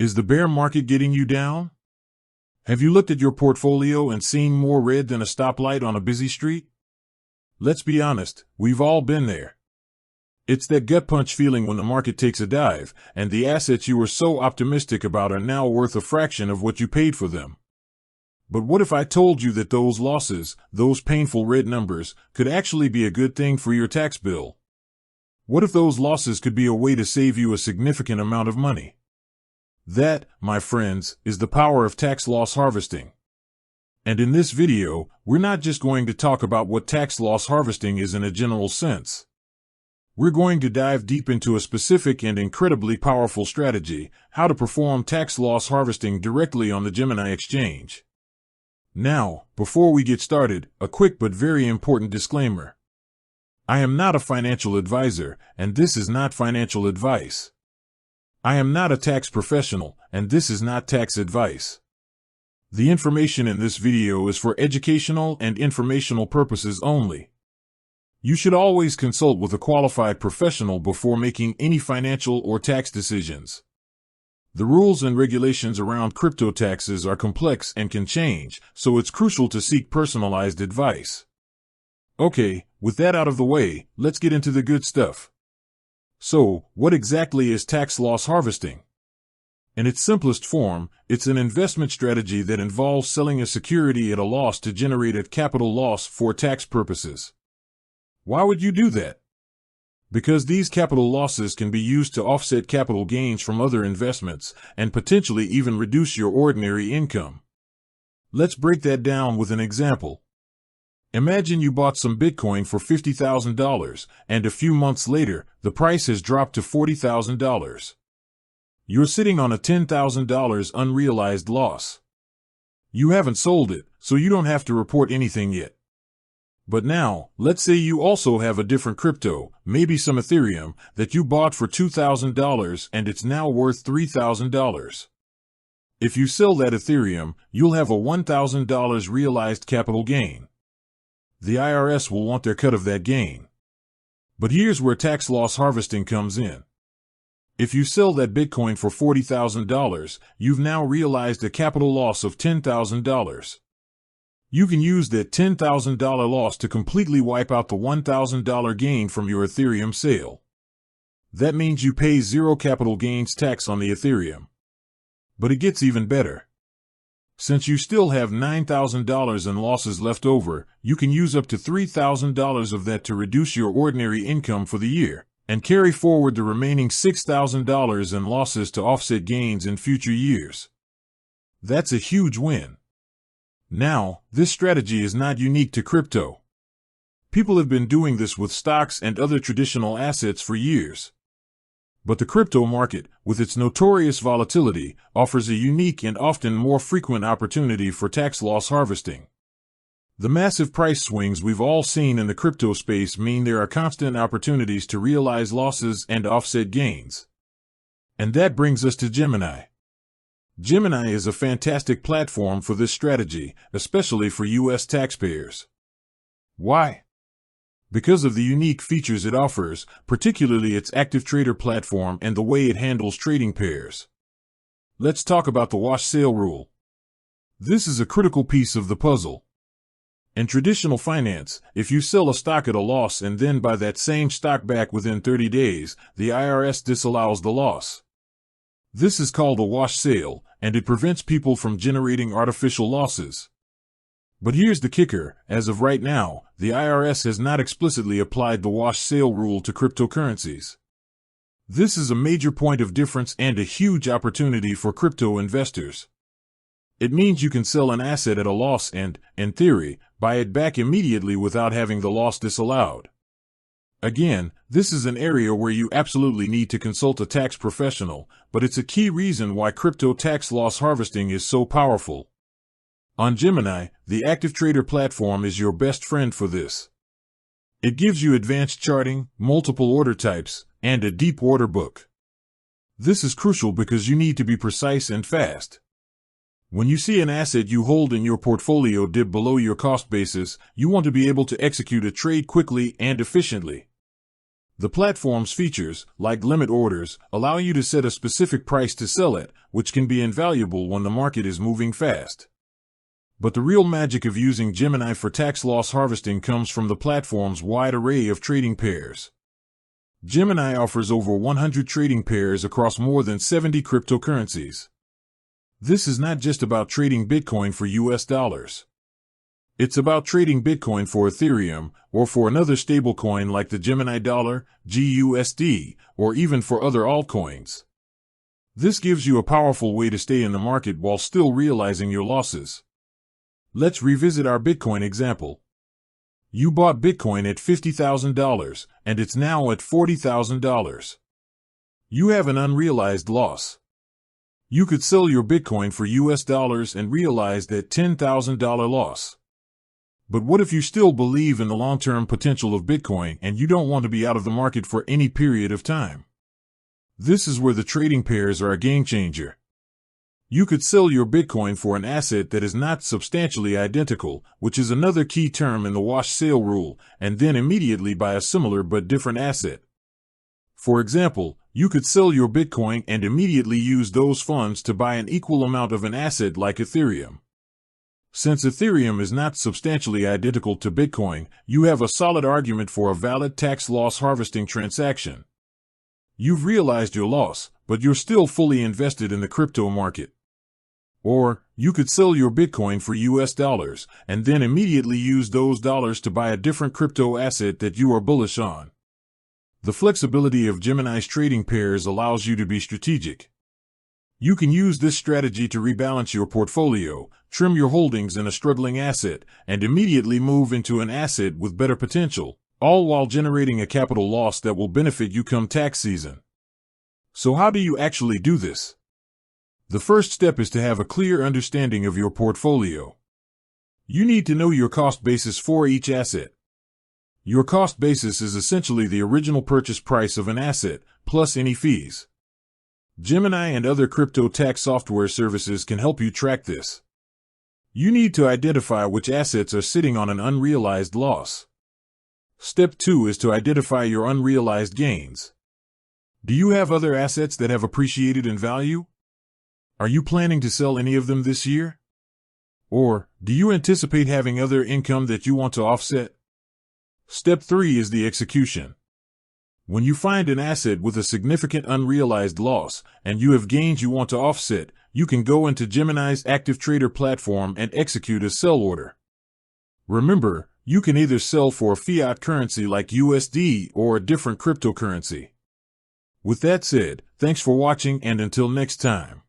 Is the bear market getting you down? Have you looked at your portfolio and seen more red than a stoplight on a busy street? Let's be honest, we've all been there. It's that gut punch feeling when the market takes a dive, and the assets you were so optimistic about are now worth a fraction of what you paid for them. But what if I told you that those losses, those painful red numbers, could actually be a good thing for your tax bill? What if those losses could be a way to save you a significant amount of money? That, my friends, is the power of tax loss harvesting. And in this video, we're not just going to talk about what tax loss harvesting is in a general sense. We're going to dive deep into a specific and incredibly powerful strategy, how to perform tax loss harvesting directly on the Gemini exchange. Now, before we get started, a quick but very important disclaimer. I am not a financial advisor, and this is not financial advice. I am not a tax professional, and this is not tax advice. The information in this video is for educational and informational purposes only. You should always consult with a qualified professional before making any financial or tax decisions. The rules and regulations around crypto taxes are complex and can change, so it's crucial to seek personalized advice. Okay, with that out of the way, let's get into the good stuff. So, what exactly is tax loss harvesting? In its simplest form, it's an investment strategy that involves selling a security at a loss to generate a capital loss for tax purposes. Why would you do that? Because these capital losses can be used to offset capital gains from other investments and potentially even reduce your ordinary income. Let's break that down with an example. Imagine you bought some Bitcoin for $50,000, and a few months later, the price has dropped to $40,000. You're sitting on a $10,000 unrealized loss. You haven't sold it, so you don't have to report anything yet. But now, let's say you also have a different crypto, maybe some Ethereum, that you bought for $2,000 and it's now worth $3,000. If you sell that Ethereum, you'll have a $1,000 realized capital gain. The IRS will want their cut of that gain. But here's where tax loss harvesting comes in. If you sell that Bitcoin for $40,000, you've now realized a capital loss of $10,000. You can use that $10,000 loss to completely wipe out the $1,000 gain from your Ethereum sale. That means you pay zero capital gains tax on the Ethereum. But it gets even better. Since you still have $9,000 in losses left over, you can use up to $3,000 of that to reduce your ordinary income for the year, and carry forward the remaining $6,000 in losses to offset gains in future years. That's a huge win. Now, this strategy is not unique to crypto. People have been doing this with stocks and other traditional assets for years. But the crypto market, with its notorious volatility, offers a unique and often more frequent opportunity for tax loss harvesting. The massive price swings we've all seen in the crypto space mean there are constant opportunities to realize losses and offset gains. And that brings us to Gemini. Gemini is a fantastic platform for this strategy, especially for U.S. taxpayers. Why? Because of the unique features it offers, particularly its active trader platform and the way it handles trading pairs. Let's talk about the wash sale rule. This is a critical piece of the puzzle. In traditional finance, if you sell a stock at a loss and then buy that same stock back within 30 days, the IRS disallows the loss. This is called a wash sale, and it prevents people from generating artificial losses. But here's the kicker, as of right now, the IRS has not explicitly applied the wash sale rule to cryptocurrencies. This is a major point of difference and a huge opportunity for crypto investors. It means you can sell an asset at a loss and, in theory, buy it back immediately without having the loss disallowed. Again, this is an area where you absolutely need to consult a tax professional, but it's a key reason why crypto tax loss harvesting is so powerful. On Gemini, the active trader platform is your best friend for this. It gives you advanced charting, multiple order types, and a deep order book. This is crucial because you need to be precise and fast. When you see an asset you hold in your portfolio dip below your cost basis, you want to be able to execute a trade quickly and efficiently. The platform's features, like limit orders, allow you to set a specific price to sell at, which can be invaluable when the market is moving fast. But the real magic of using Gemini for tax loss harvesting comes from the platform's wide array of trading pairs. Gemini offers over 100 trading pairs across more than 70 cryptocurrencies. This is not just about trading Bitcoin for US dollars. It's about trading Bitcoin for Ethereum, or for another stablecoin like the Gemini dollar, GUSD, or even for other altcoins. This gives you a powerful way to stay in the market while still realizing your losses. Let's revisit our Bitcoin example. You bought Bitcoin at $50,000, and it's now at $40,000. You have an unrealized loss. You could sell your Bitcoin for US dollars and realize that $10,000 loss. But what if you still believe in the long-term potential of Bitcoin and you don't want to be out of the market for any period of time? This is where the trading pairs are a game changer. You could sell your Bitcoin for an asset that is not substantially identical, which is another key term in the wash sale rule, and then immediately buy a similar but different asset. For example, you could sell your Bitcoin and immediately use those funds to buy an equal amount of an asset like Ethereum. Since Ethereum is not substantially identical to Bitcoin, you have a solid argument for a valid tax loss harvesting transaction. You've realized your loss, but you're still fully invested in the crypto market. Or, you could sell your Bitcoin for US dollars, and then immediately use those dollars to buy a different crypto asset that you are bullish on. The flexibility of Gemini's trading pairs allows you to be strategic. You can use this strategy to rebalance your portfolio, trim your holdings in a struggling asset, and immediately move into an asset with better potential, all while generating a capital loss that will benefit you come tax season. So how do you actually do this? The first step is to have a clear understanding of your portfolio. You need to know your cost basis for each asset. Your cost basis is essentially the original purchase price of an asset, plus any fees. Gemini and other crypto tax software services can help you track this. You need to identify which assets are sitting on an unrealized loss. Step 2 is to identify your unrealized gains. Do you have other assets that have appreciated in value? Are you planning to sell any of them this year? Or, do you anticipate having other income that you want to offset? Step 3 is the execution. When you find an asset with a significant unrealized loss, and you have gains you want to offset, you can go into Gemini's active trader platform and execute a sell order. Remember, you can either sell for a fiat currency like USD or a different cryptocurrency. With that said, thanks for watching and until next time.